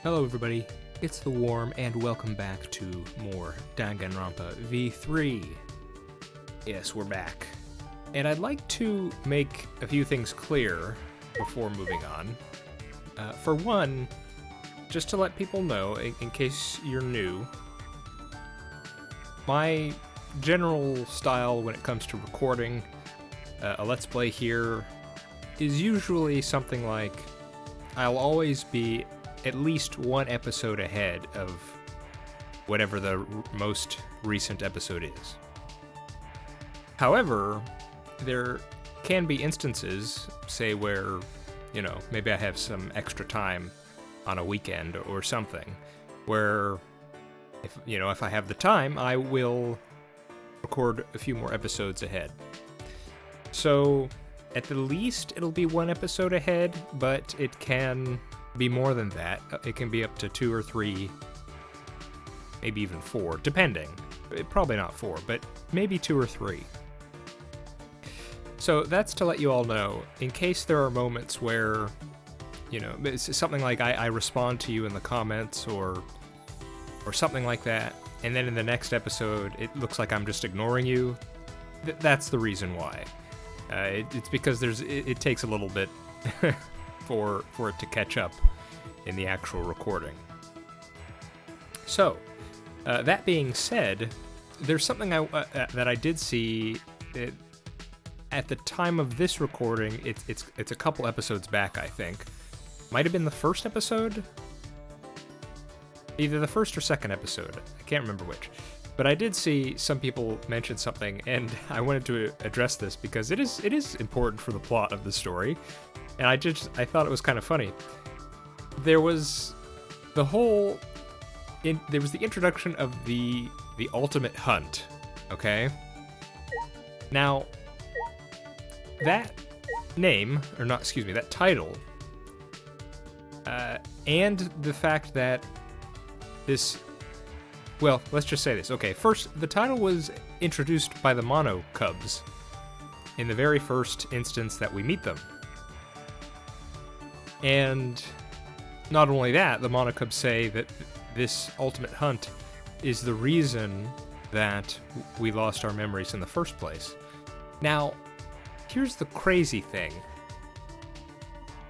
Hello everybody, it's the Worm, and welcome back to more Danganronpa V3. Yes, we're back. And I'd like to make a few things clear before moving on. For one, just to let people know, in case you're new, my general style when it comes to recording a Let's Play here is usually something like, I'll always be at least one episode ahead of whatever the most recent episode is. However, there can be instances, say where, maybe I have some extra time on a weekend or something, where if I have the time, I will record a few more episodes ahead. So, at the least, it'll be one episode ahead, but it can be more than that. It can be up to 2 or 3, maybe even 4, depending. Probably not 4, but maybe 2 or 3. So that's to let you all know, in case there are moments where, it's something like I respond to you in the comments or something like that, and then in the next episode it looks like I'm just ignoring you. That's the reason why. It's because it takes a little bit for it to catch up in the actual recording. So, that being said, there's something that I did see at the time of this recording. It's a couple episodes back, I think. Might have been the first episode? Either the first or second episode. I can't remember which. But I did see some people mention something, and I wanted to address this because it is important for the plot of the story. And I thought it was kind of funny. There was the introduction of the ultimate hunt, okay? Now, that title, and the fact that let's just say this. Okay, first, the title was introduced by the Mono Cubs in the very first instance that we meet them. And not only that, the Mono Cubs say that this ultimate hunt is the reason that we lost our memories in the first place. Now, here's the crazy thing.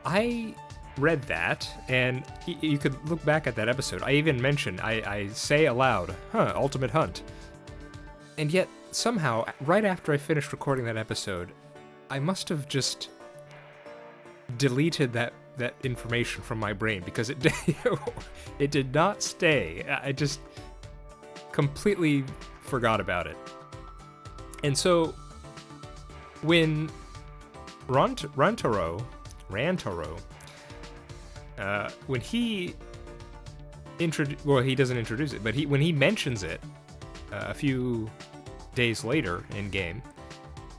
I read that, and you could look back at that episode. I even mentioned, I say aloud, ultimate hunt. And yet, somehow, right after I finished recording that episode, I must have just deleted that information from my brain, because it did not stay. I just completely forgot about it. And so, when Rantaro, when he he doesn't introduce it, but when he mentions it a few days later in game,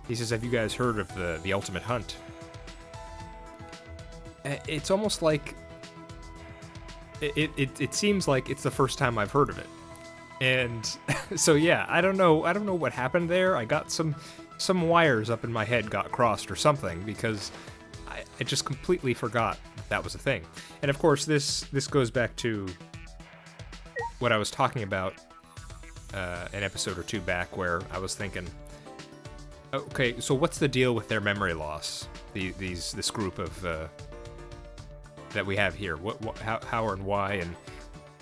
he says, "Have you guys heard of the ultimate hunt?" It's almost like it seems like it's the first time I've heard of it. And so yeah, I don't know what happened there. I got some wires up in my head got crossed or something, because I just completely forgot that was a thing. And of course, this goes back to what I was talking about an episode or two back, where I was thinking, okay, so what's the deal with their memory loss? This group of that we have here. How and why and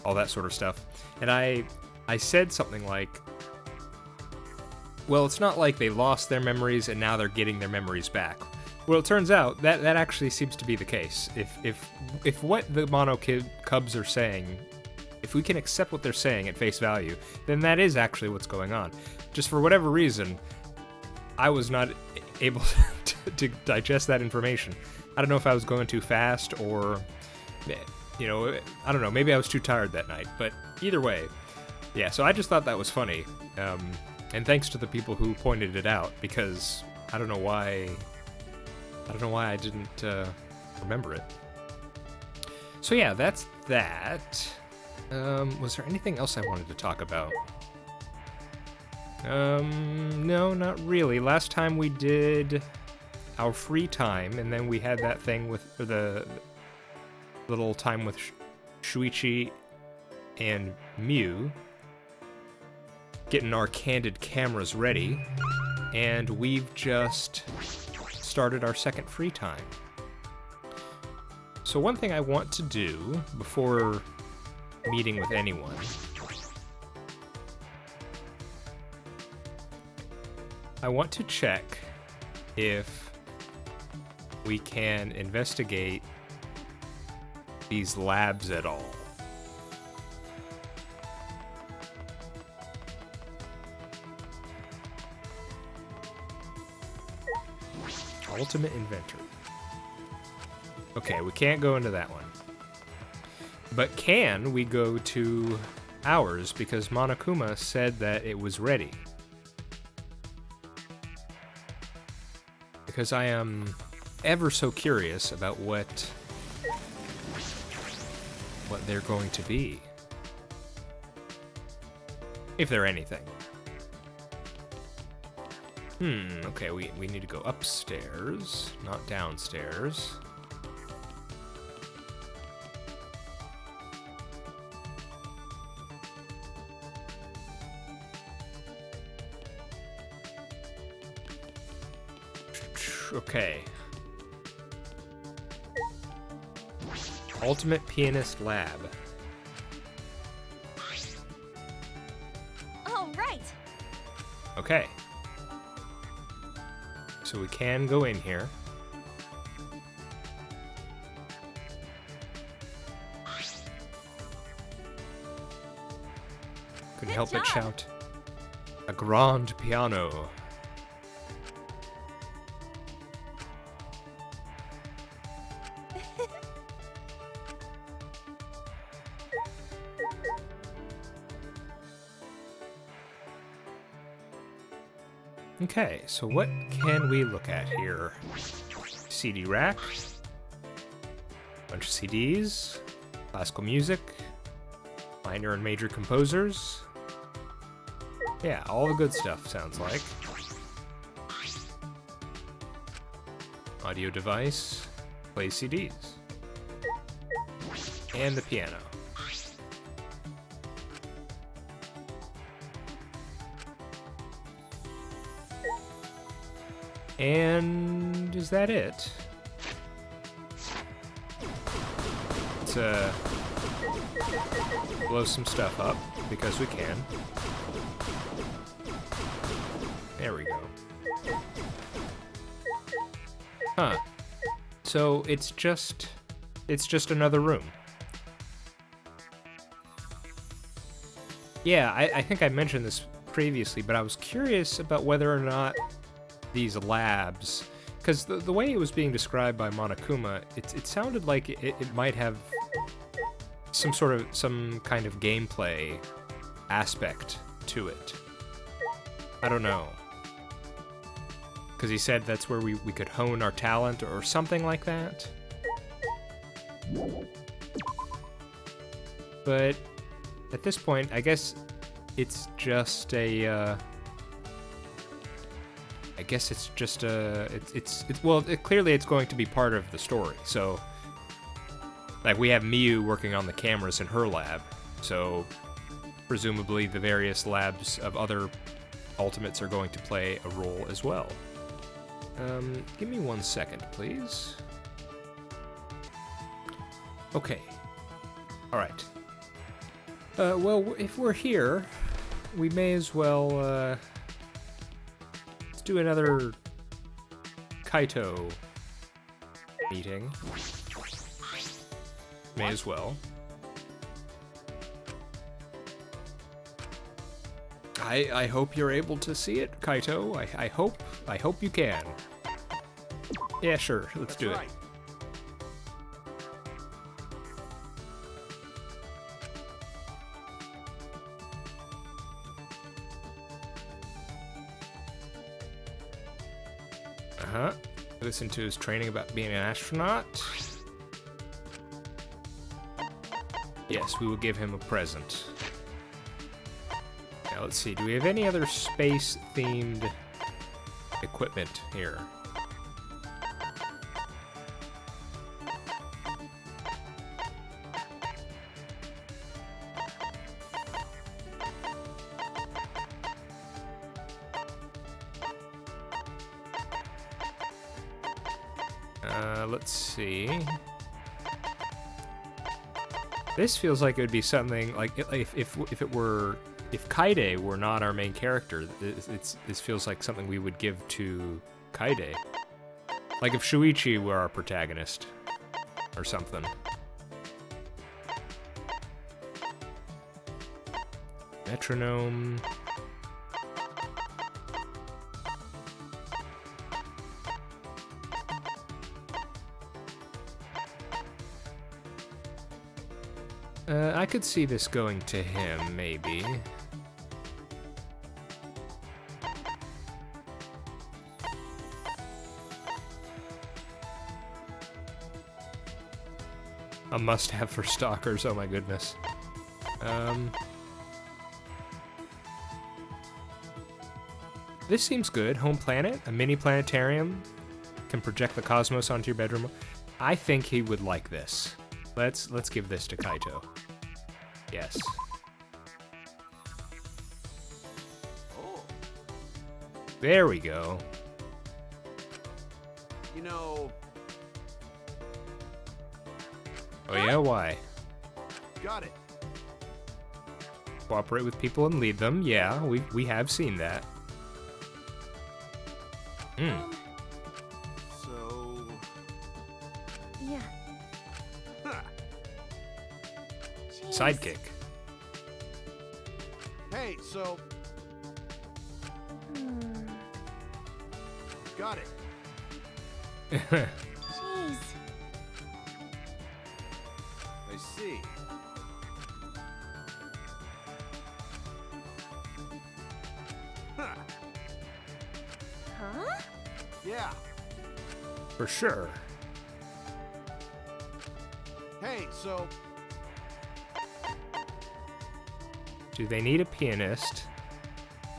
all that sort of stuff. And I said something like, well, it's not like they lost their memories and now they're getting their memories back. Well, it turns out that actually seems to be the case. If what the Mono Cubs are saying, if we can accept what they're saying at face value, then that is actually what's going on. Just for whatever reason, I was not able to digest that information. I don't know if I was going too fast, or, I don't know, maybe I was too tired that night, but either way, yeah, so I just thought that was funny, and thanks to the people who pointed it out, because I don't know why I didn't remember it. So yeah, that's that. Was there anything else I wanted to talk about? No, not really. Last time we did our free time, and then we had that thing with the little time with Shuichi and Mew getting our candid cameras ready, and we've just started our second free time. So one thing I want to do before meeting with anyone I want to check if we can investigate these labs at all. Ultimate Inventor. Okay, we can't go into that one. But can we go to ours, because Monokuma said that it was ready. Because I am ever so curious about what they're going to be. If they're anything. Okay, we need to go upstairs, not downstairs. Okay. Ultimate Pianist Lab. Oh, right. Okay. So we can go in here. Couldn't help but shout, "A grand piano." Okay, so what can we look at here? CD rack, bunch of CDs, classical music, minor and major composers. Yeah, all the good stuff, sounds like. Audio device, plays CDs. And the piano. And is that it? Let's blow some stuff up, because we can. There we go. Huh. So it's just another room. Yeah, I think I mentioned this previously, but I was curious about whether or not these labs, because the way it was being described by Monokuma, it sounded like it might have some kind of gameplay aspect to it. I don't know. Because he said that's where we could hone our talent or something like that. But at this point, I guess it's just a... clearly it's going to be part of the story. So, like, we have Miyu working on the cameras in her lab. So, presumably the various labs of other Ultimates are going to play a role as well. Give me 1 second, please. Okay. Alright. Well, if we're here, we may as well, let's do another Kaito meeting. May as well. I hope you're able to see it, Kaito. I hope you can. Yeah, sure. Let's do it. Uh-huh. Listen to his training about being an astronaut. Yes, we will give him a present. Now, let's see. Do we have any other space-themed equipment here? Let's see. This feels like it would be something like if Kaide were not our main character. This feels like something we would give to Kaide. Like if Shuichi were our protagonist or something. Metronome. I could see this going to him, maybe. A must-have for stalkers, oh my goodness. This seems good. Home planet, a mini planetarium, can project the cosmos onto your bedroom. I think he would like this. Let's give this to Kaito. Yes. Oh. There we go. You know. Oh yeah, why? Got it. Cooperate with people and lead them. Yeah, we have seen that. So. Yeah. Huh. Jeez. Sidekick. Hey, so. Got it. Jeez. I see. Huh. Huh? Yeah. For sure. Hey, so. Do they need a pianist?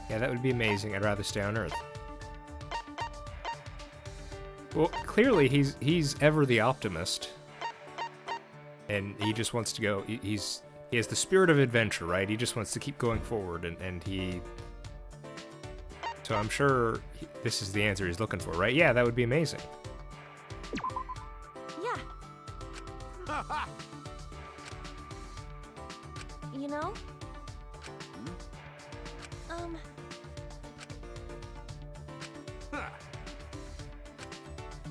Yeah, that would be amazing. I'd rather stay on Earth. Well, clearly he's ever the optimist. And he just wants to go, he has the spirit of adventure, right? He just wants to keep going forward, and he... So I'm sure this is the answer he's looking for, right? Yeah, that would be amazing. Yeah. You know?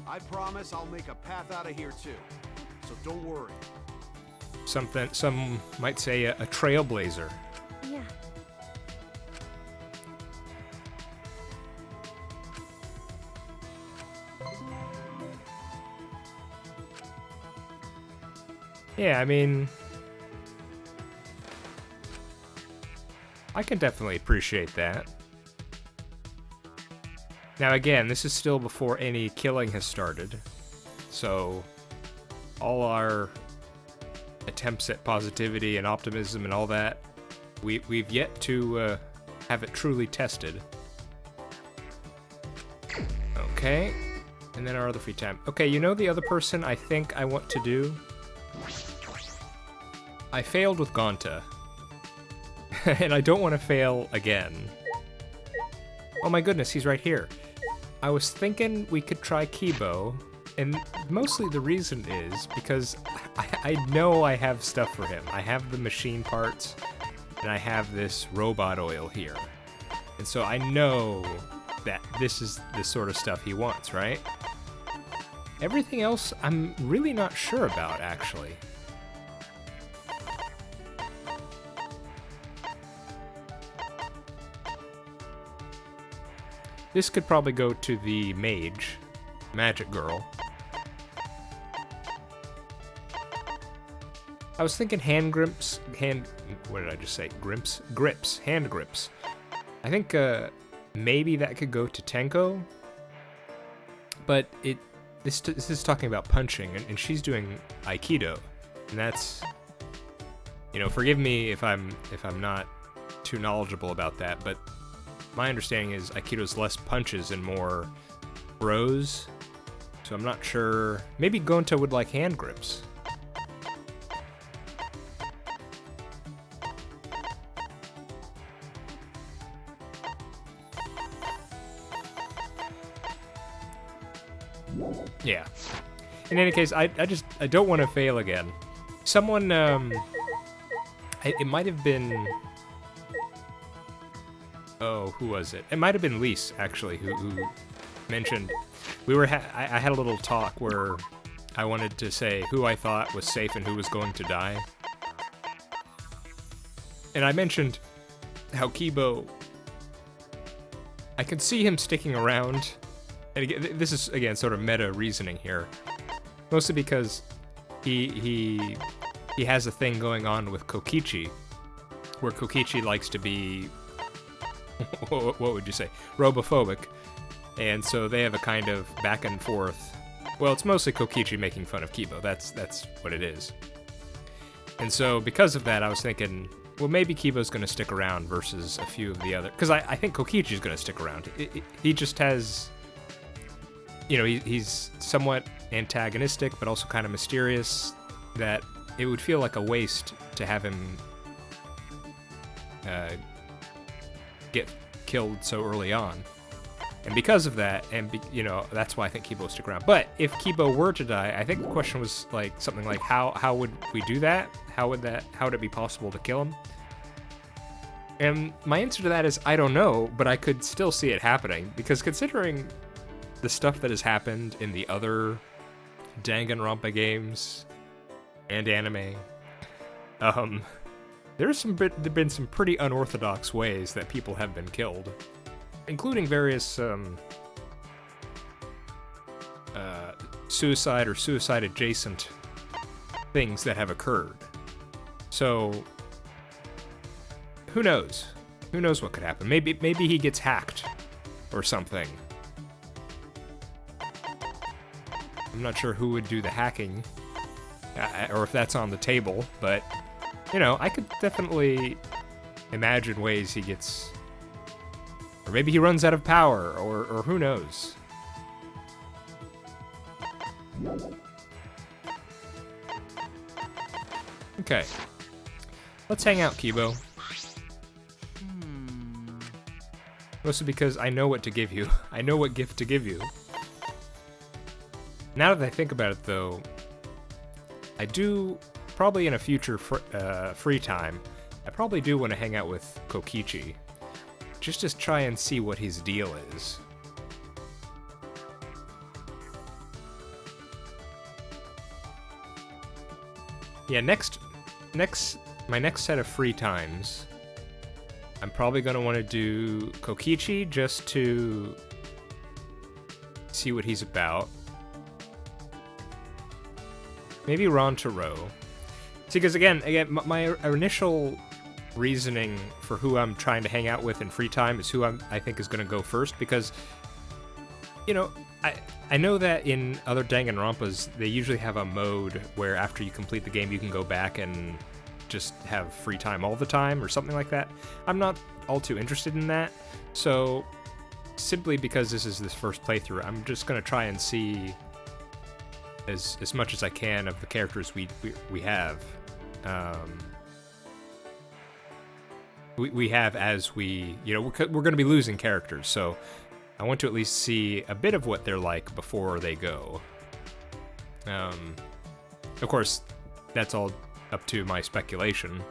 I promise I'll make a path out of here too. So don't worry. Some might say a trailblazer. Yeah. Yeah, I mean... I can definitely appreciate that. Now again, this is still before any killing has started, so all our attempts at positivity and optimism and all that, we've yet to have it truly tested. Okay, and then our other free time. Okay, you know the other person I think I want to do? I failed with Gonta, and I don't want to fail again. Oh my goodness, he's right here. I was thinking we could try Kibo, and mostly the reason is because I know I have stuff for him. I have the machine parts, and I have this robot oil here. And so I know that this is the sort of stuff he wants, right? Everything else, I'm really not sure about, actually. This could probably go to the mage, magic girl. I was thinking hand grips, what did I just say? Grips, hand grips. I think maybe that could go to Tenko, but this is talking about punching, and she's doing Aikido, and that's, you know, forgive me if I'm not too knowledgeable about that, but my understanding is Aikido's less punches and more throws, so I'm not sure. Maybe Gonta would like hand grips. Yeah. In any case, I don't want to fail again. Someone, it might have been... Oh, who was it? It might have been Lise, actually, who mentioned... I had a little talk where I wanted to say who I thought was safe and who was going to die. And I mentioned how Kibo... I could see him sticking around. And again, this is, again, sort of meta reasoning here. Mostly because he has a thing going on with Kokichi, where Kokichi likes to be, what would you say, robophobic. And so they have a kind of back and forth. Well, it's mostly Kokichi making fun of Kibo. That's what it is. And so because of that, I was thinking, well, maybe Kibo's going to stick around versus a few of the other... Because I think Kokichi's going to stick around. He just has... You know, he's somewhat antagonistic, but also kind of mysterious, that it would feel like a waste to have him get killed so early on. And because of that, you know, that's why I think Kibo will stick around. But if Kibo were to die, I think the question was like something like, how would we do that? How would it be possible to kill him? And my answer to that is, I don't know, but I could still see it happening, because considering the stuff that has happened in the other Danganronpa games and anime, there've been some pretty unorthodox ways that people have been killed, including various suicide or suicide adjacent things that have occurred. So who knows? Who knows what could happen? Maybe he gets hacked or something. I'm not sure who would do the hacking, or if that's on the table, but, you know, I could definitely imagine ways he gets... Or maybe he runs out of power, or who knows. Okay. Let's hang out, Kibo. Mostly because I know what to give you. I know what gift to give you. Now that I think about it, though, I do, probably in a future free time, I probably do want to hang out with Kokichi, just to try and see what his deal is. Yeah, my next set of free times, I'm probably going to want to do Kokichi just to see what he's about. Maybe Ron Taro. See, because again, my initial reasoning for who I'm trying to hang out with in free time is who I think is going to go first, because, you know, I know that in other Danganronpas, they usually have a mode where after you complete the game, you can go back and just have free time all the time or something like that. I'm not all too interested in that, so simply because this is this first playthrough, I'm just going to try and see as much as I can of the characters we have. We have as we, you know, we're going to be losing characters, so I want to at least see a bit of what they're like before they go. Of course, that's all up to my speculation.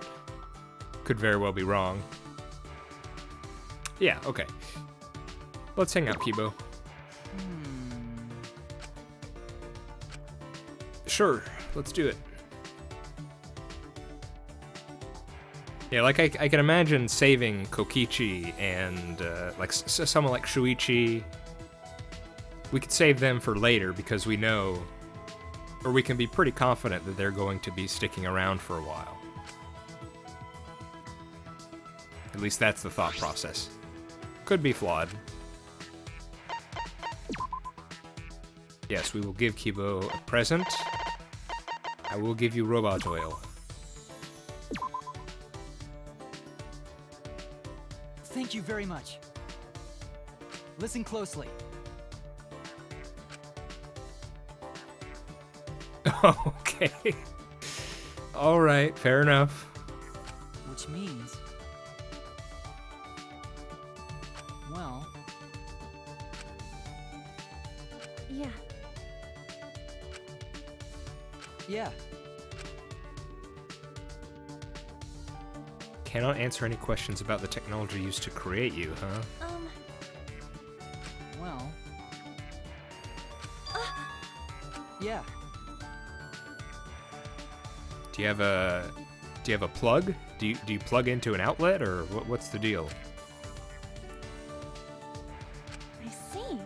Could very well be wrong. Yeah, okay. Let's hang out, Kibo. Sure, let's do it. Yeah, like I can imagine saving Kokichi and like someone like Shuichi. We could save them for later because we know, or we can be pretty confident that they're going to be sticking around for a while. At least that's the thought process. Could be flawed. Yes, we will give Kibo a present. I will give you robot oil. Thank you very much. Listen closely. Okay. All right, fair enough. Which means... Well... Yeah. Yeah. Cannot answer any questions about the technology used to create you, huh? Well. Yeah. Do you have a plug? Do you plug into an outlet, or what's the deal? I see.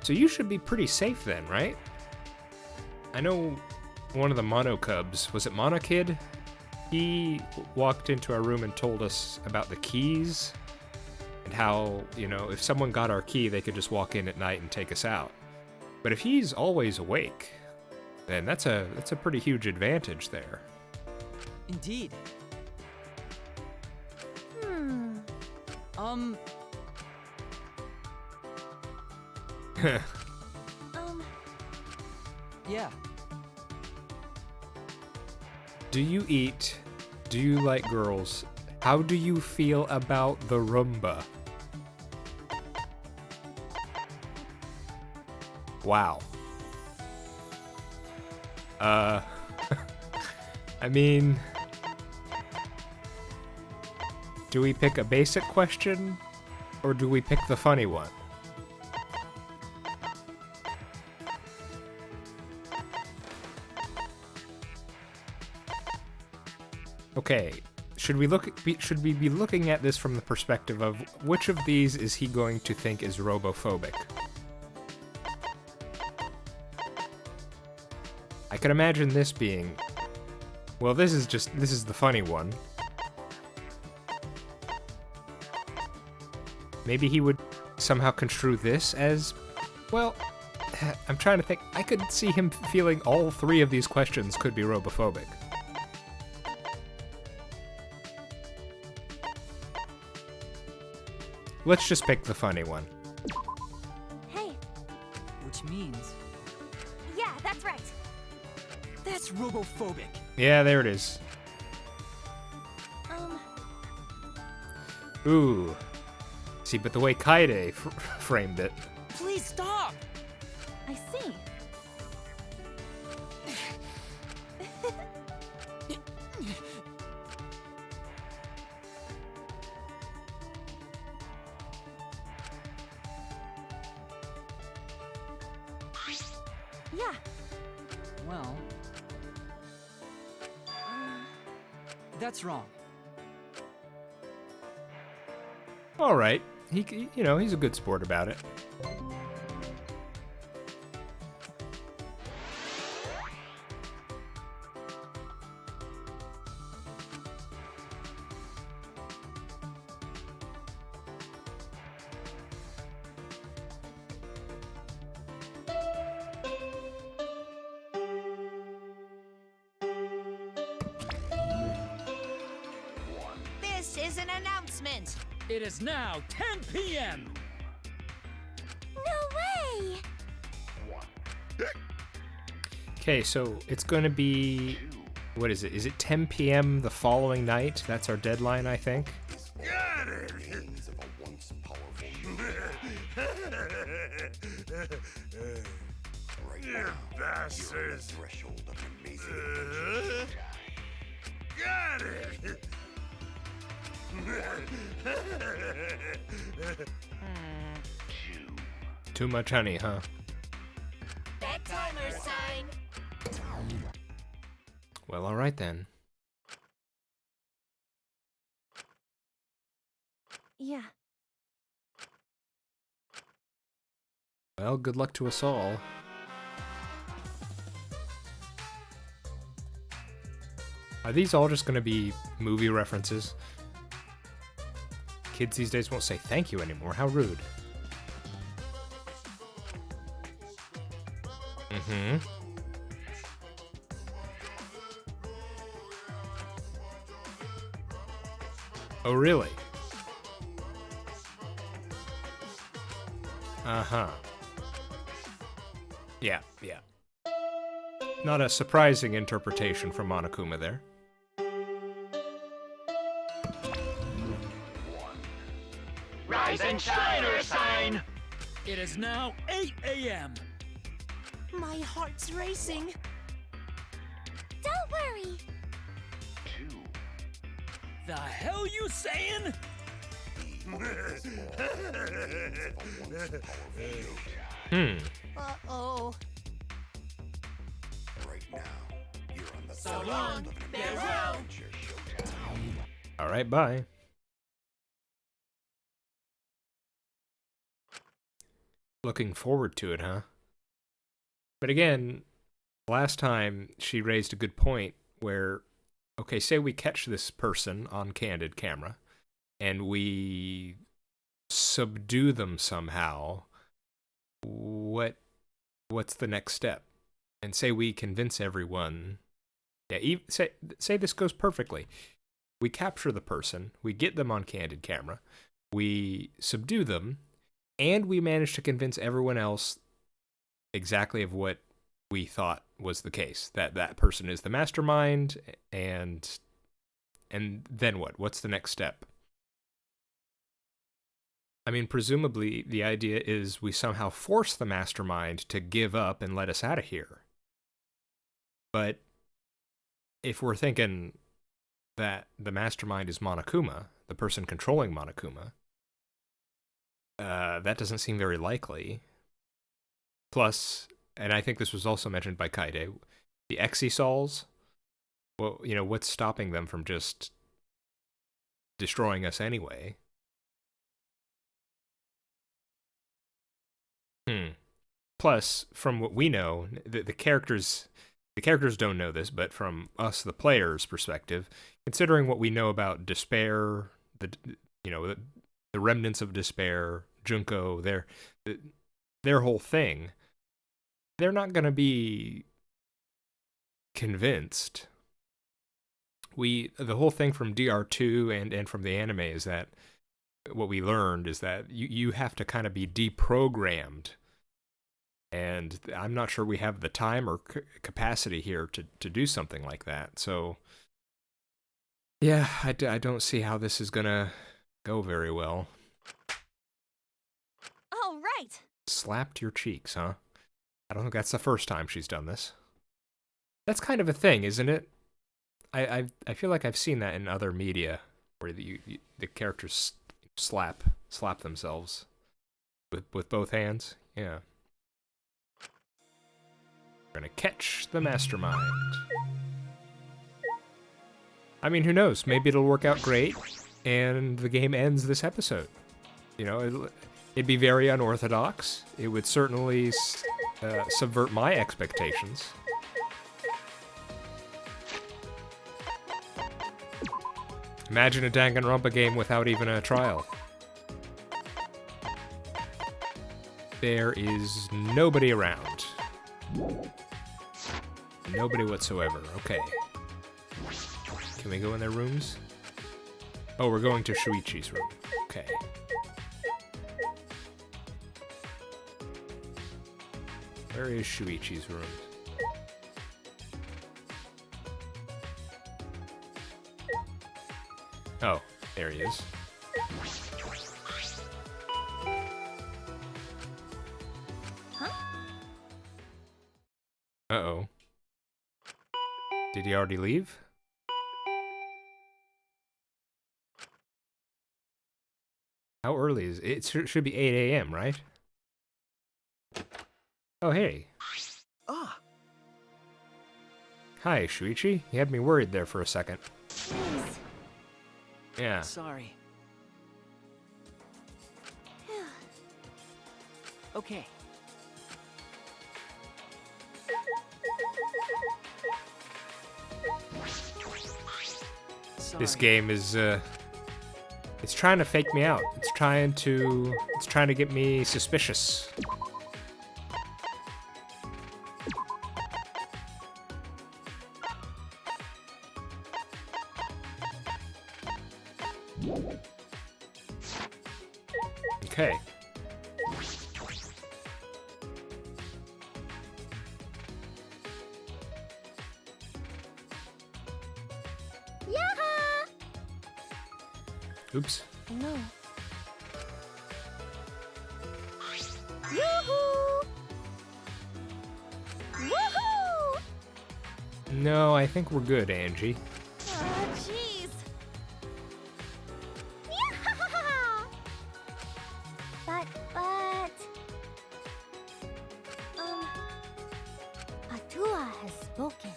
So you should be pretty safe then, right? I know one of the Mono Cubs, was it Mono Kid? He walked into our room and told us about the keys and how, you know, if someone got our key, they could just walk in at night and take us out. But if he's always awake, then that's a pretty huge advantage there. Indeed. Hmm. Yeah. Do you eat? Do you like girls? How do you feel about the Roomba? Wow. I mean, do we pick a basic question, or do we pick the funny one? Okay, should we be looking at this from the perspective of which of these is he going to think is robophobic? I could imagine this being, well, this is the funny one. Maybe he would somehow construe this as, well, I'm trying to think. I could see him feeling all three of these questions could be robophobic. Let's just pick the funny one. Hey. Which means Yeah, that's right. that's robophobic. Yeah, there it is. Ooh. See, but the way Kaide framed it. Please stop. I see. Yeah. Well, that's wrong. All right. You know, he's a good sport about it. This is an announcement. It is now 10 p.m. No way! Okay, so it's going to be, what is it? Is it 10 p.m. the following night? That's our deadline, I think. Got it! You bastards! Got it! Too much honey, huh? Bedtimer sign. Well, all right then. Yeah. Well, good luck to us all. Are these all just going to be movie references? Kids these days won't say thank you anymore. How rude. Mm-hmm. Oh, really? Uh-huh. Yeah. Not a surprising interpretation from Monokuma there. Rise and shine, Sign. It is now 8 a.m. My heart's racing. Don't worry. The hell you saying? Uh-oh. So long, farewell. All right, bye. Looking forward to it, huh? But again, last time she raised a good point where, okay, say we catch this person on candid camera and we subdue them somehow. What's the next step? And say we convince everyone. Yeah, say this goes perfectly. We capture the person, we get them on candid camera, we subdue them, and we manage to convince everyone else exactly of what we thought was the case. That person is the mastermind, and then what? What's the next step? I mean, presumably the idea is we somehow force the mastermind to give up and let us out of here. But if we're thinking that the mastermind is Monokuma, the person controlling Monokuma, that doesn't seem very likely. Plus, and I think this was also mentioned by Kaide, the Exesols, well, you know, what's stopping them from just destroying us anyway? Plus, from what we know, the characters don't know this, but from us, the players' perspective, considering what we know about despair, the remnants of despair, Junko, their whole thing, they're not going to be convinced. The whole thing from DR2 and from the anime is that what we learned is that you have to kind of be deprogrammed. And I'm not sure we have the time or capacity here to do something like that. So, yeah, I don't see how this is going to go very well. All right. Slapped your cheeks, huh? I don't think that's the first time she's done this. That's kind of a thing, isn't it? I feel like I've seen that in other media where the characters slap themselves with both hands. Yeah. We're gonna catch the mastermind. I mean, who knows? Maybe it'll work out great, and the game ends this episode. You know, it'd be very unorthodox. It would certainly subvert my expectations. Imagine a Danganronpa game without even a trial. There is nobody around. Nobody whatsoever. Okay. Can we go in their rooms? Oh, we're going to Shuichi's room. Okay. Where is Shuichi's room? Oh, there he is. Uh-oh. Did he already leave? How early is it? It should be 8 a.m., right? Oh, hey. Ah, Hi, Shuichi. You had me worried there for a second. Please. Yeah. Sorry. Okay. This Sorry. game is, it's trying to fake me out. It's trying to get me suspicious. Okay. Yaha! Oops. No. Yoo-hoo! Woohoo! No, I think we're good, Angie. Oh, jeez. But, Atua has spoken.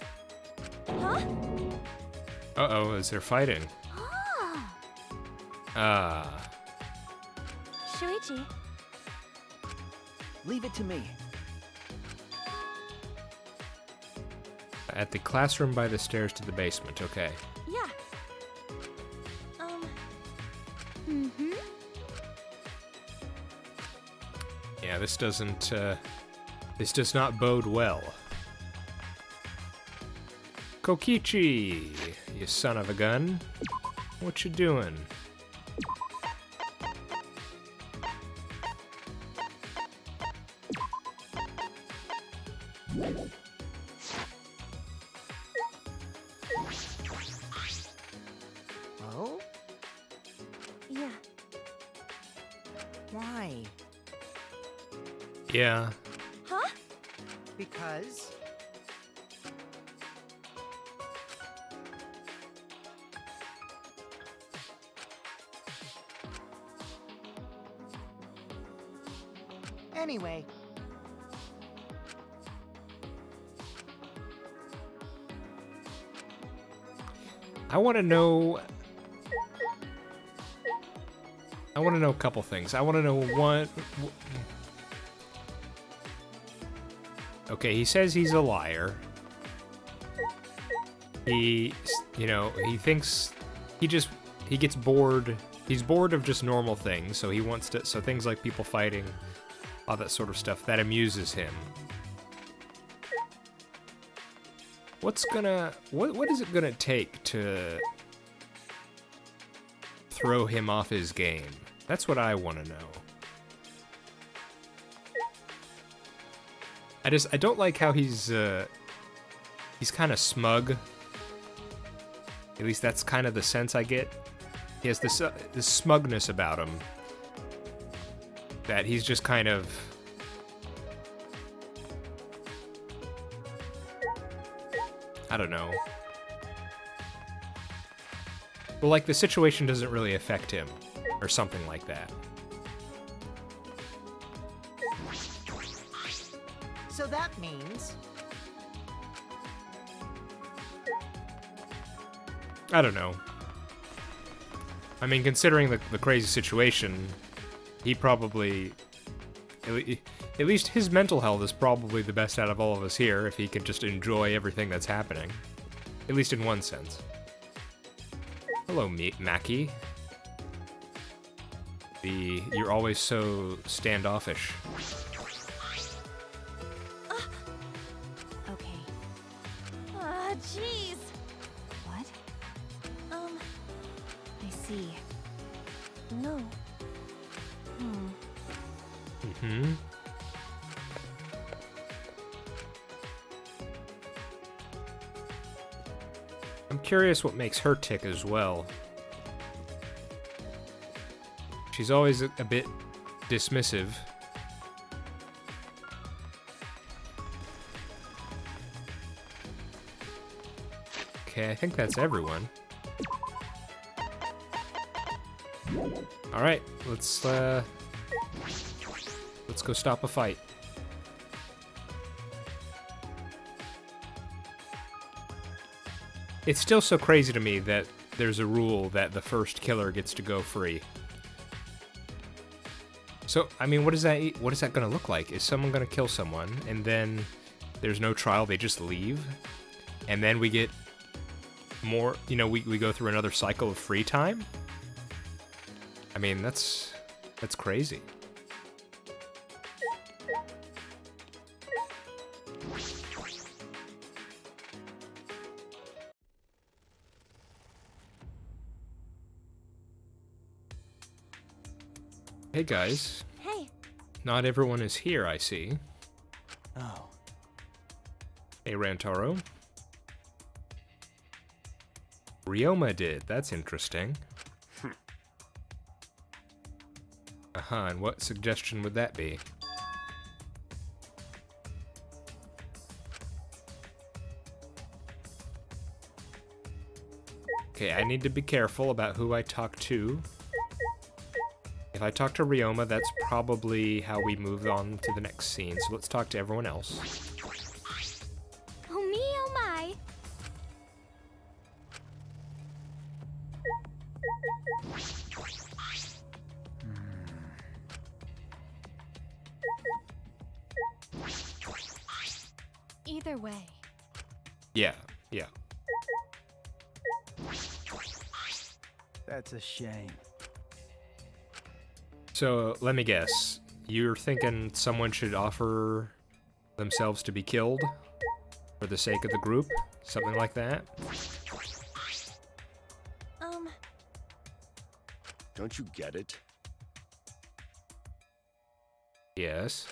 Huh? Uh-oh, is there fighting? Ah. Ah. Shuichi. Leave it to me. At the classroom by the stairs to the basement, okay. Yeah. Mm-hmm. Yeah, this does not bode well. Kokichi, you son of a gun. What you doing? Oh? Yeah. Why? Yeah. Huh? Because... Anyway. I want to know a couple things. I want to know what... Okay, he says he's a liar. He thinks he gets bored. He's bored of just normal things, so he wants to, so things like people fighting, all that sort of stuff, that amuses him. What is it gonna take to throw him off his game? That's what I want to know. I don't like how he's kind of smug. At least that's kind of the sense I get. He has this smugness about him that he's just kind of... I don't know. Well, like, the situation doesn't really affect him, or something like that. So that means... I don't know. I mean, considering the crazy situation, he probably... At least his mental health is probably the best out of all of us here, if he could just enjoy everything that's happening. At least in one sense. Hello, Maki. You're always so standoffish. Okay. Jeez. What? I see. No. Mm-hmm. I'm curious what makes her tick as well. She's always a bit dismissive. Okay, I think that's everyone. Alright, let's go stop a fight. It's still so crazy to me that there's a rule that the first killer gets to go free. So, I mean, what is that gonna look like? Is someone gonna kill someone, and then there's no trial, they just leave? And then we get more, we go through another cycle of free time? I mean, that's crazy. Hey guys, Hey. not everyone is here, I see. Oh. Hey Rantaro. Ryoma did, that's interesting. And what suggestion would that be? Okay, I need to be careful about who I talk to. If I talk to Ryoma, that's probably how we move on to the next scene. So let's talk to everyone else. Oh me, oh my. Either way. Yeah, yeah. That's a shame. So let me guess. You're thinking someone should offer themselves to be killed for the sake of the group? Something like that? Don't you get it? Yes.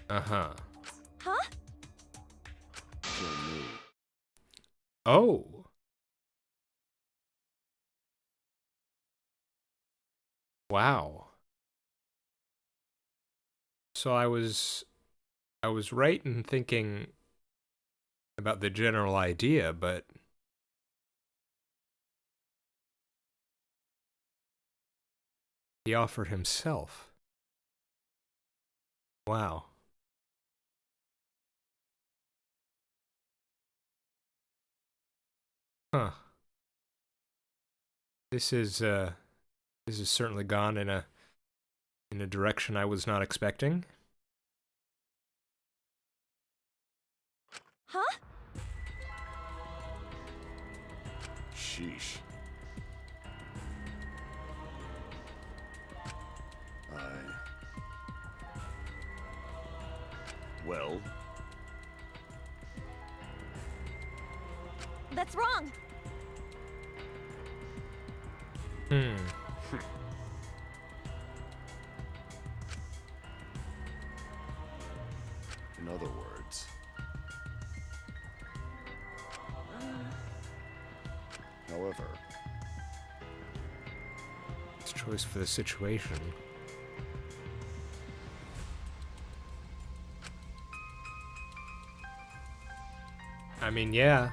Uh-huh. Huh? Kill me. Oh. Wow. So I was right in thinking about the general idea, but he offered himself. Wow. Huh. This is certainly gone in a direction I was not expecting. Huh? Sheesh. Well, That's wrong. Hmm. in other words. However, It's a choice for the situation. I mean, yeah.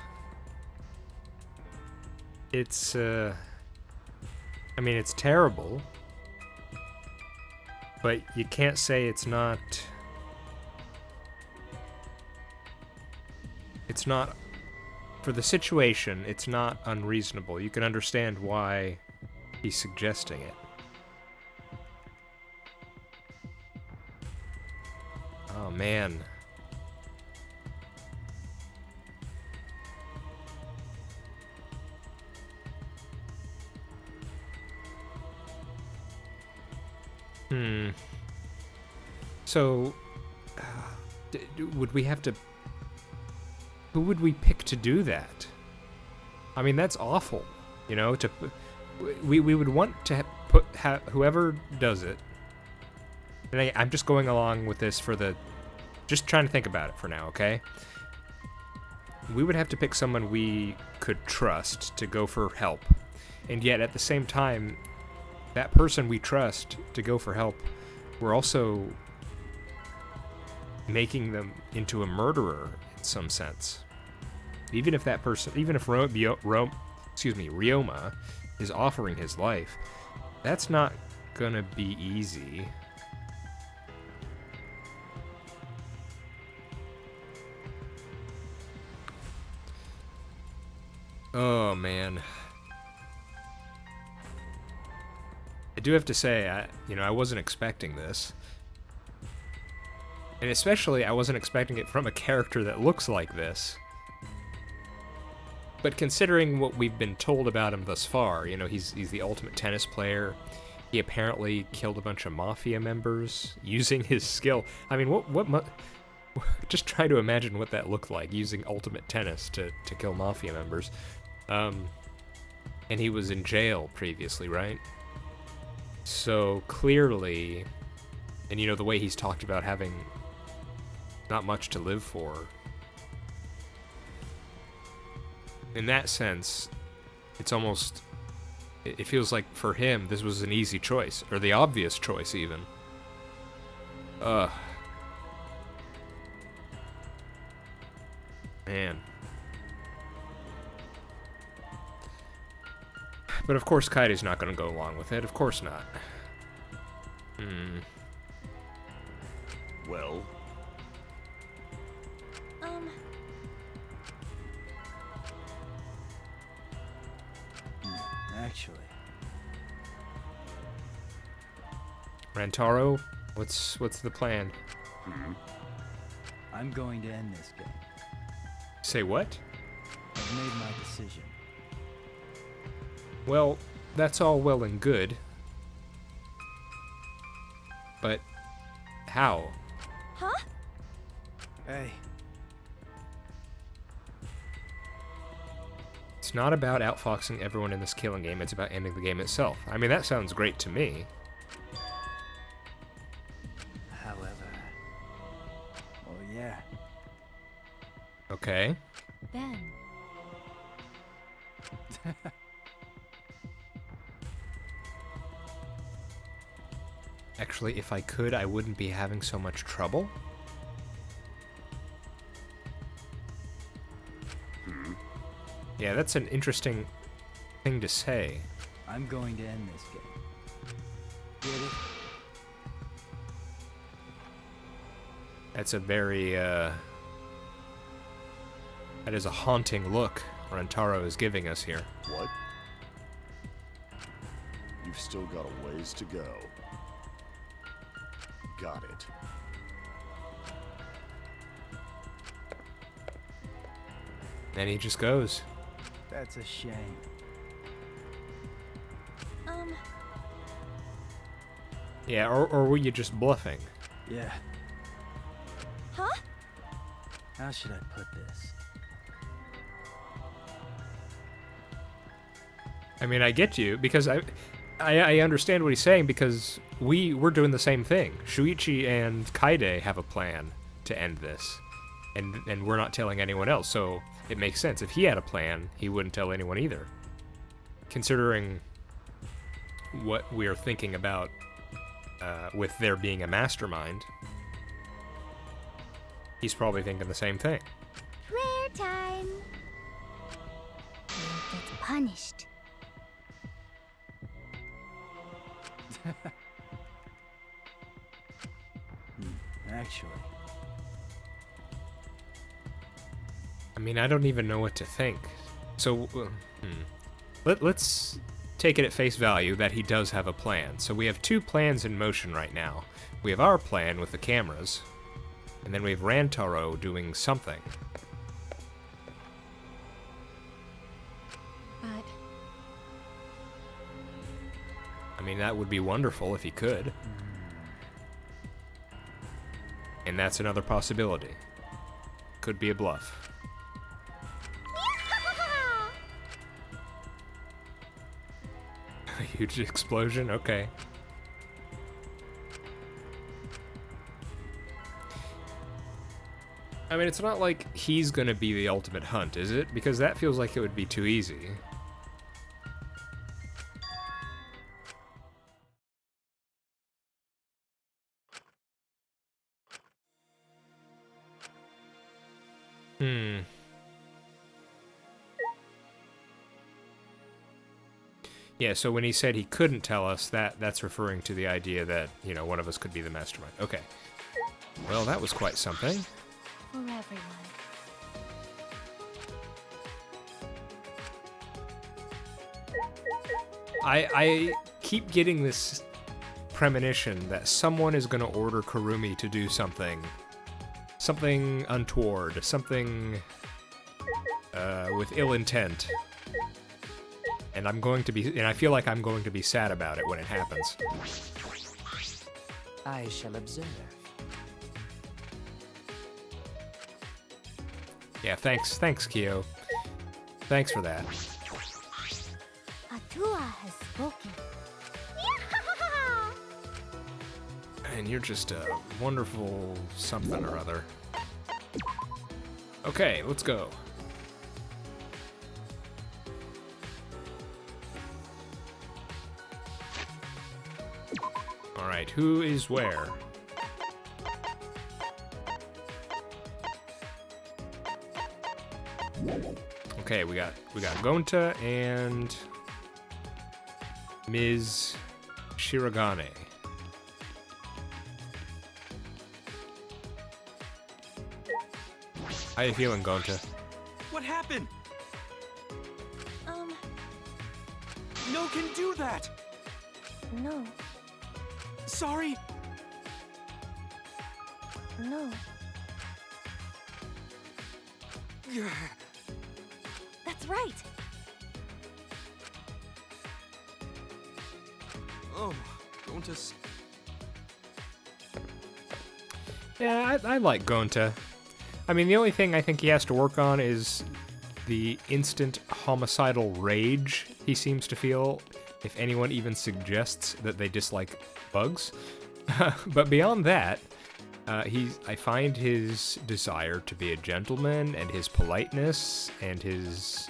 It's, I mean, it's terrible. But you can't say it's not... It's not... For the situation, it's not unreasonable. You can understand why he's suggesting it. Oh, man. So, would we have to... Who would we pick to do that? I mean, that's awful, you know, to... We would want to put... whoever does it... And I'm just going along with this for the... Just trying to think about it for now, okay? We would have to pick someone we could trust to go for help. And yet, at the same time, that person we trust to go for help, we're also making them into a murderer in some sense. Even if that person, even if Ryoma is offering his life, that's not gonna be easy. Oh man. I do have to say, I wasn't expecting this. And especially, I wasn't expecting it from a character that looks like this. But considering what we've been told about him thus far, you know, he's the ultimate tennis player. He apparently killed a bunch of mafia members using his skill. I mean, just try to imagine what that looked like, using ultimate tennis to kill mafia members. And he was in jail previously, right? So clearly, and you know, the way he's talked about having not much to live for. In that sense, it's almost, it feels like for him, this was an easy choice, or the obvious choice even. Man. But of course Kaide's not going to go along with it. Of course not. Well, Actually, Rantaro, what's the plan? I'm going to end this game. Say what? I've made my decision. Well, that's all well and good. But how? Huh? Hey, It's not about outfoxing everyone in this killing game, it's about ending the game itself. I mean, that sounds great to me. however... Well, yeah. Okay. Then. Actually, if I could, I wouldn't be having so much trouble. Yeah, that's an interesting thing to say. I'm going to end this game. Get it? That's a very, that is a haunting look Rantaro is giving us here. what? You've still got a ways to go. Got it. And he just goes. That's a shame. Yeah, or were you just bluffing? Yeah. Huh? How should I put this? I mean, I get you, because I understand what he's saying, because we're doing the same thing. Shuichi and Kaide have a plan to end this, and we're not telling anyone else, so it makes sense. If he had a plan, he wouldn't tell anyone either. Considering what we're thinking about with there being a mastermind, he's probably thinking the same thing. Prayer time. You'll get punished. Actually, I mean, I don't even know what to think. So, let's take it at face value that he does have a plan. So we have two plans in motion right now. We have our plan with the cameras, and then we have Rantaro doing something. But I mean, that would be wonderful if he could. And that's another possibility. Could be a bluff. A huge explosion? Okay. I mean, it's not like he's gonna be the ultimate hunt, is it? Because that feels like it would be too easy. Yeah, so when he said he couldn't tell us, that's referring to the idea that, you know, one of us could be the mastermind. Okay. Well, that was quite something. for everyone. I keep getting this premonition that someone is going to order Kurumi to do something untoward, something with ill intent. And I feel like I'm going to be sad about it when it happens. I shall observe. Yeah, thanks, Kyo. Thanks for that. Atua has spoken. And you're just a wonderful something or other. Okay, let's go. Alright, who is where? Okay, we got Gonta and Ms. Shirogane. How you feeling, Gonta? What happened? No can do that! No, Sorry! no. That's right. Oh, don't just... Yeah, I like Gonta. I mean, the only thing I think he has to work on is the instant homicidal rage he seems to feel if anyone even suggests that they dislike bugs. But beyond that, I find his desire to be a gentleman and his politeness and his,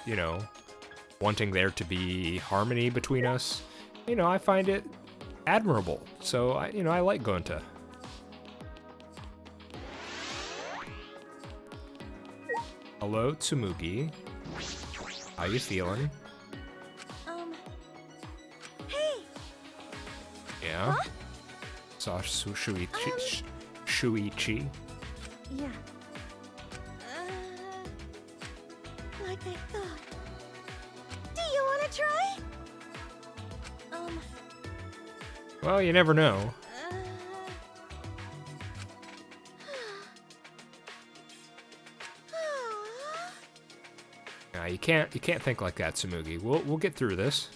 wanting there to be harmony between us. I find it admirable. So, I like Gonta. Hello, Tsumugi. How you feeling? Hey! Yeah? Huh? Saw Shuichi. Yeah. Like I thought. Do you want to try? Well, you never know. Nah, you can't think like that, Tsumugi. We'll get through this.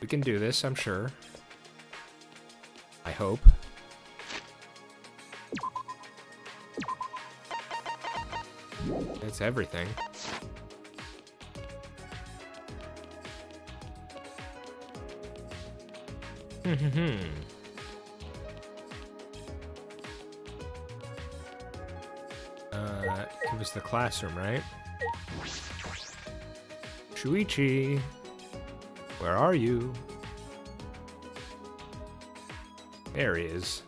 We can do this, I'm sure. I hope. That's everything. It was the classroom, right? Shuichi, where are you? There he is.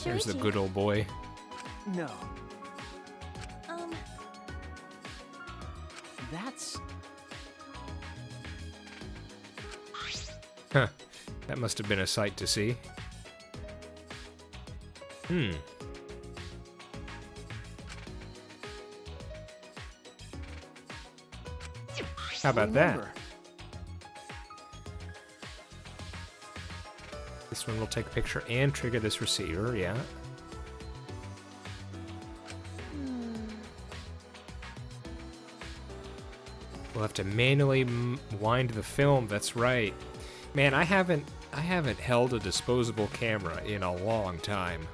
There's the Shuichi. good old boy. No, Um, that's... Huh. That must have been a sight to see. How about that? Remember, This one will take a picture and trigger this receiver, yeah. We'll have to manually wind the film, that's right. Man, I haven't held a disposable camera in a long time.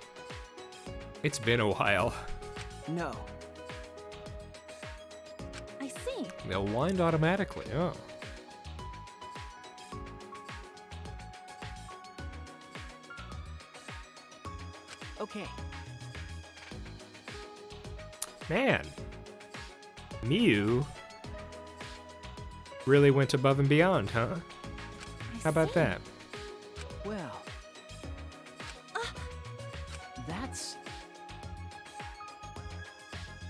It's been a while. no. I see. They'll wind automatically, oh. Okay, Man, Miu really went above and beyond, huh? How about that? well... That's...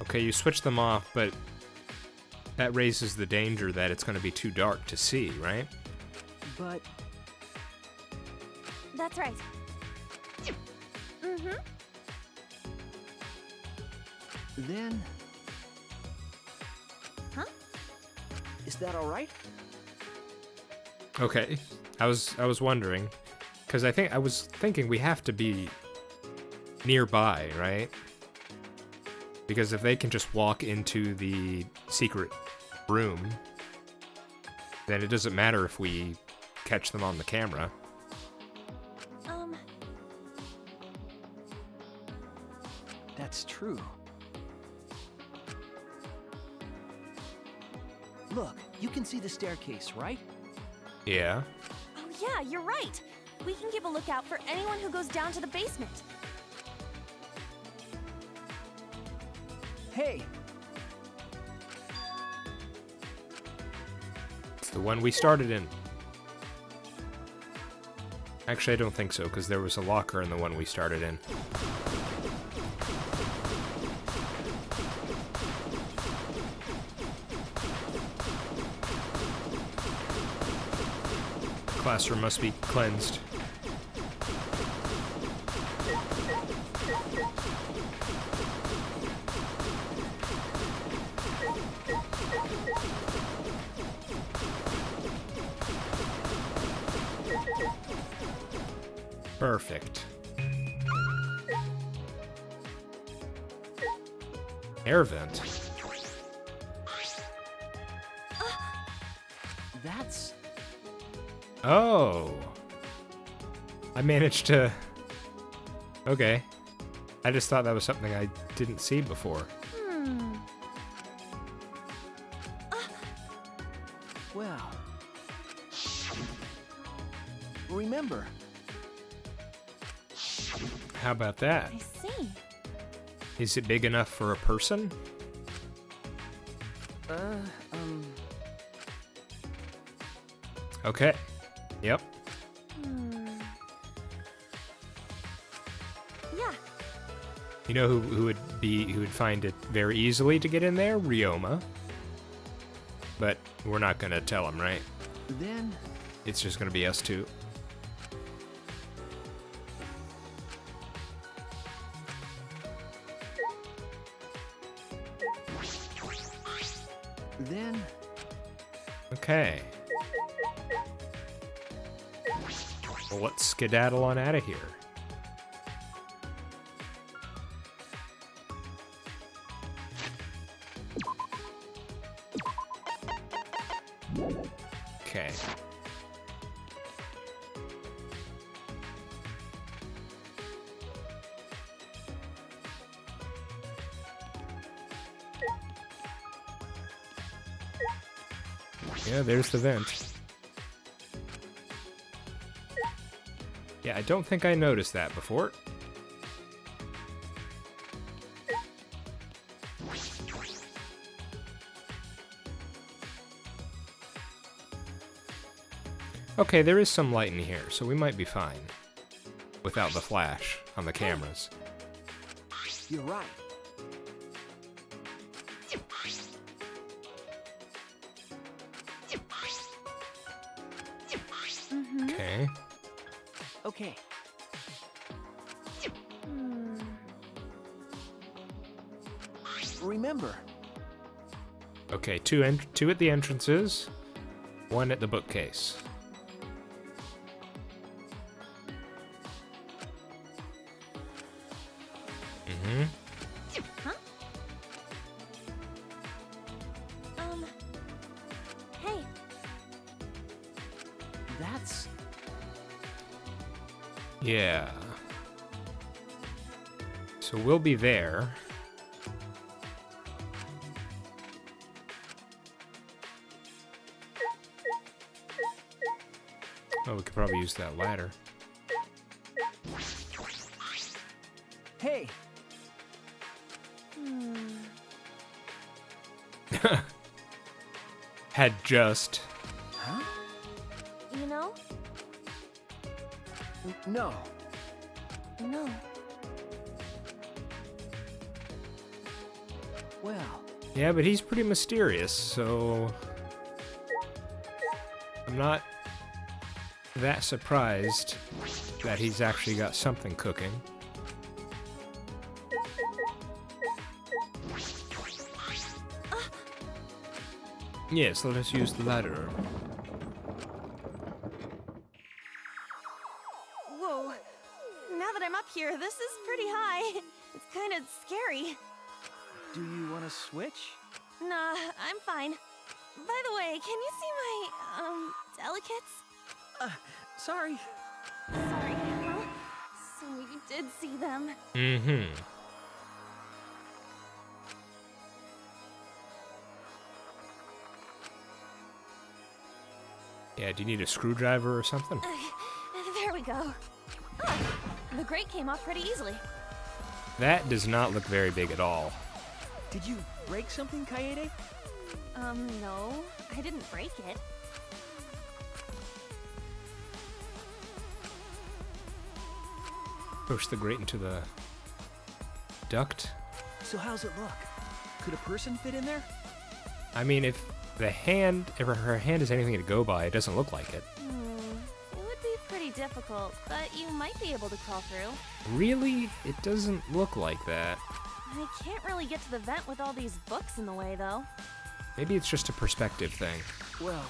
Okay, you switch them off, but that raises the danger that it's going to be too dark to see, right? But... That's right. Mm-hmm. Then... Huh? Is that alright? Okay, I was wondering, because I was thinking we have to be nearby, right? Because if they can just walk into the secret room, then it doesn't matter if we catch them on the camera. That's true. Look, you can see the staircase, right? Yeah. Oh yeah, you're right. We can keep a lookout for anyone who goes down to the basement. Hey, It's the one we started in. Actually, I don't think so, because there was a locker in the one we started in. Classroom must be cleansed. Perfect. Air vent. That's... Oh. I managed to... Okay. I just thought that was something I didn't see before. well... Remember, How about that? I see. Is it big enough for a person? Okay. Yep. Yeah. You know who would find it very easily to get in there? Ryoma. But we're not gonna tell him, right? then... It's just gonna be us two. Then... Okay. Well, let's skedaddle on out of here. Okay. Yeah, there's the vent. Yeah, I don't think I noticed that before. Okay, there is some light in here, so we might be fine. Without the flash on the cameras. You're right. Okay. Okay. Remember, Okay, two at the entrances, one at the bookcase. Mm-hmm. Huh? Hey. that's... Yeah. So we'll be there. Oh, we could probably use that ladder. Hey! Had just. Huh? You know? No. No. Well, Yeah, but he's pretty mysterious, so I'm not that surprised that he's actually got something cooking. Yes, let us use the ladder. Whoa. Now that I'm up here, this is pretty high. It's kind of scary. do you want to switch? Nah, I'm fine. By the way, can you see my, delicates? Sorry. Sorry, huh? So you did see them. Mm-hmm. Yeah, do you need a screwdriver or something? There we go. Huh. The grate came off pretty easily. That does not look very big at all. Did you break something, Kaede? No. I didn't break it. Push the grate into the duct. So how's it look? Could a person fit in there? I mean, if her hand is anything to go by, it doesn't look like it. difficult, but you might be able to crawl through. Really? It doesn't look like that. I can't really get to the vent with all these books in the way, though. Maybe it's just a perspective thing. Well,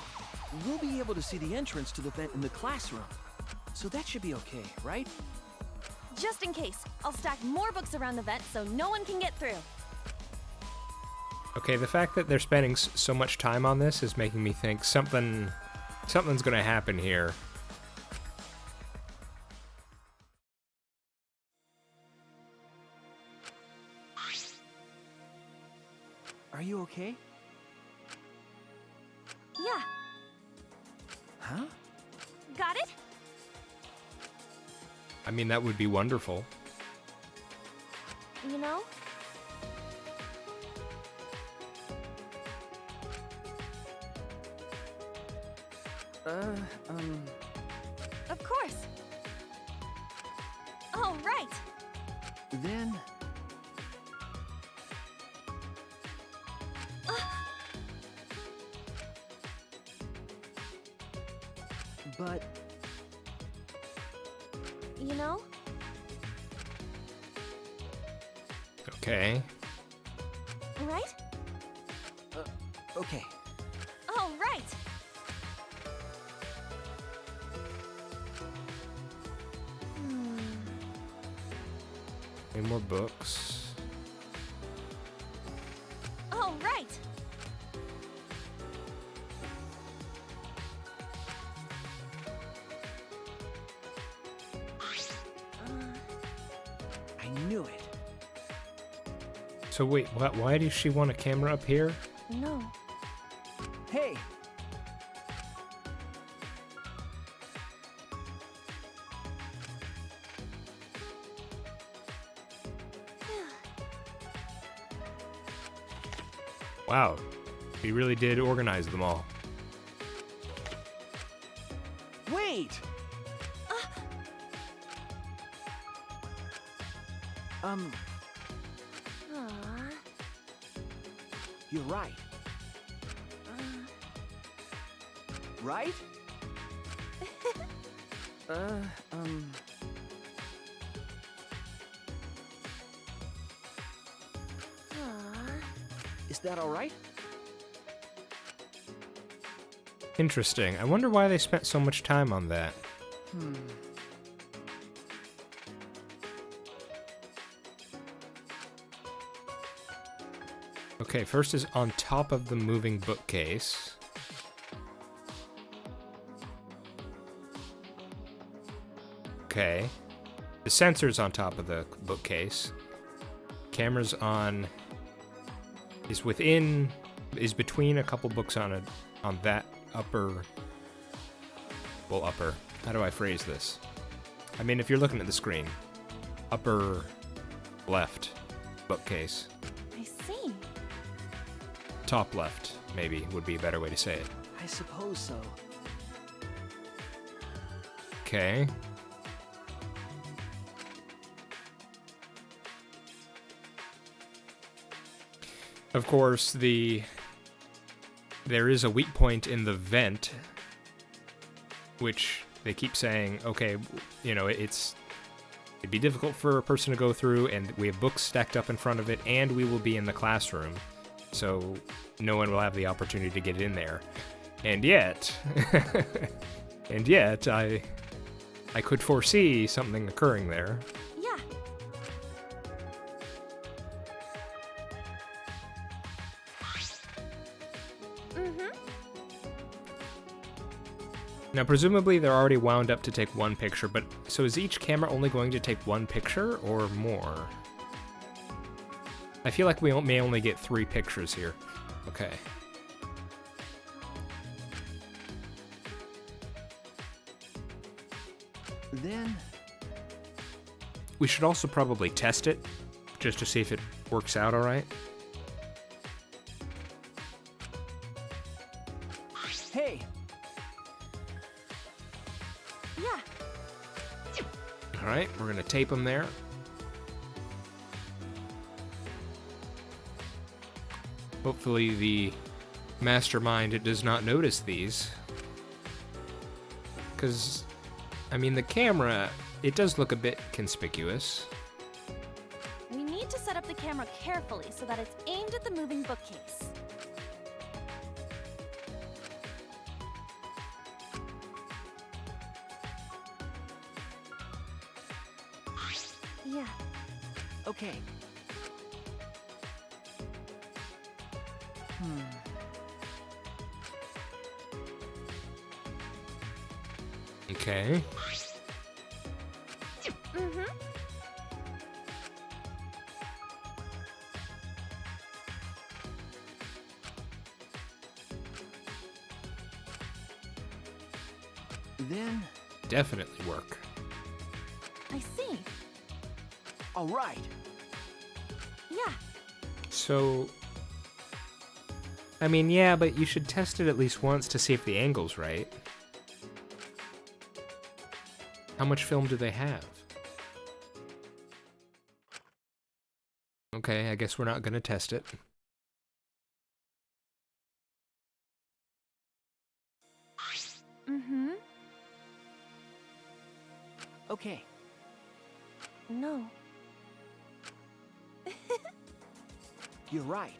we'll be able to see the entrance to the vent in the classroom. So that should be okay, right? Just in case, I'll stack more books around the vent so no one can get through. Okay, the fact that they're spending so much time on this is making me think something's gonna happen here. Are you okay? Yeah, Huh? got it? I mean, that would be wonderful. You know? Of course. Oh, right. Then... But... You know? Okay. Right? Okay. Oh, right. Any more books? Oh, right. I knew it. So wait, why does she want a camera up here? No. Hey! Wow, he really did organize them all. Wait! Aw. You're right. Right? Aw. Is that all right? Interesting. I wonder why they spent so much time on that. Okay, first is on top of the moving bookcase. Okay. The sensor's on top of the bookcase. Camera's on... is between a couple books on that upper... well, upper. How do I phrase this? I mean, if you're looking at the screen. Upper left bookcase. I see. Top left, maybe, would be a better way to say it. I suppose so. Okay. Of course, there is a weak point in the vent, which they keep saying, okay, you know, it'd be difficult for a person to go through, and we have books stacked up in front of it, and we will be in the classroom, so no one will have the opportunity to get in there. And yet, I could foresee something occurring there. Yeah. Now, presumably they're already wound up to take one picture, but so is each camera only going to take one picture or more? I feel like we may only get 3 pictures here. Okay. Then... We should also probably test it, just to see if it works out all right. Hey! Yeah. All right, we're gonna tape them there. Hopefully the mastermind does not notice these. Because I mean, the camera, it does look a bit conspicuous. We need to set up the camera carefully so that it's aimed at the moving bookcase. Yeah. Okay. Okay. Mm-hmm. Then, Definitely work. I see. all right. Yeah. So, I mean, yeah, but you should test it at least once to see if the angle's right. How much film do they have? Okay, I guess we're not gonna test it. Mm-hmm. Okay. No. You're right.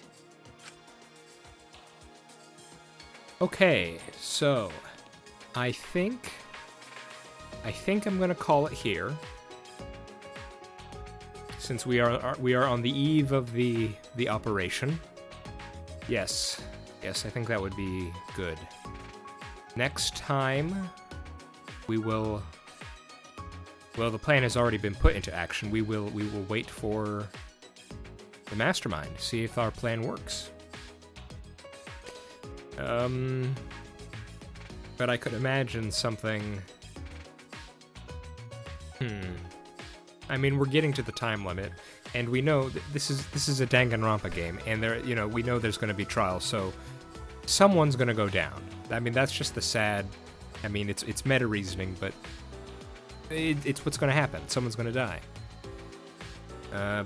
Okay, so I think I'm gonna call it here, since we are on the eve of the operation. Yes, I think that would be good. Next time, we will. Well, the plan has already been put into action. We will wait for the mastermind, see if our plan works. But I could imagine something. I mean, we're getting to the time limit, and we know this is a Danganronpa game, and we know there's going to be trials, so someone's going to go down. I mean, that's just the sad. I mean, it's meta reasoning, but it's what's going to happen. Someone's going to die.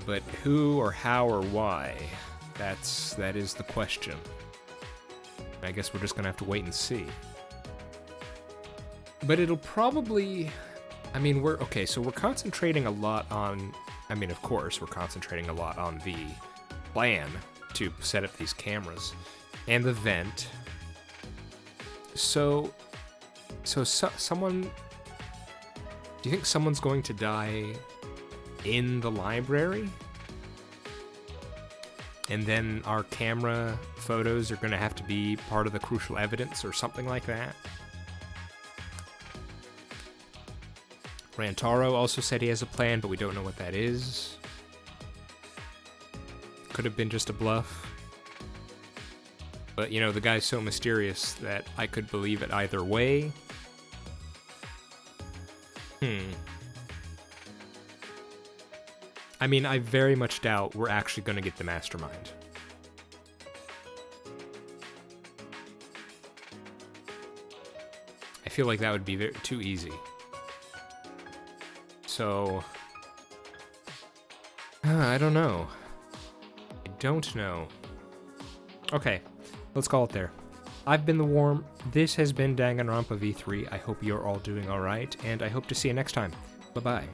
But who or how or why? That is the question. I guess we're just going to have to wait and see. But it'll probably. I mean, we're concentrating a lot on. I mean, of course, we're concentrating a lot on the plan to set up these cameras and the vent. So someone. Do you think someone's going to die in the library? And then our camera photos are going to have to be part of the crucial evidence or something like that? Rantaro also said he has a plan, but we don't know what that is. Could have been just a bluff. But, the guy's so mysterious that I could believe it either way. I mean, I very much doubt we're actually going to get the mastermind. I feel like that would be too easy. So, I don't know. I don't know. Okay, let's call it there. I've been The Worm. This has been Danganronpa V3. I hope you're all doing alright, and I hope to see you next time. Bye-bye.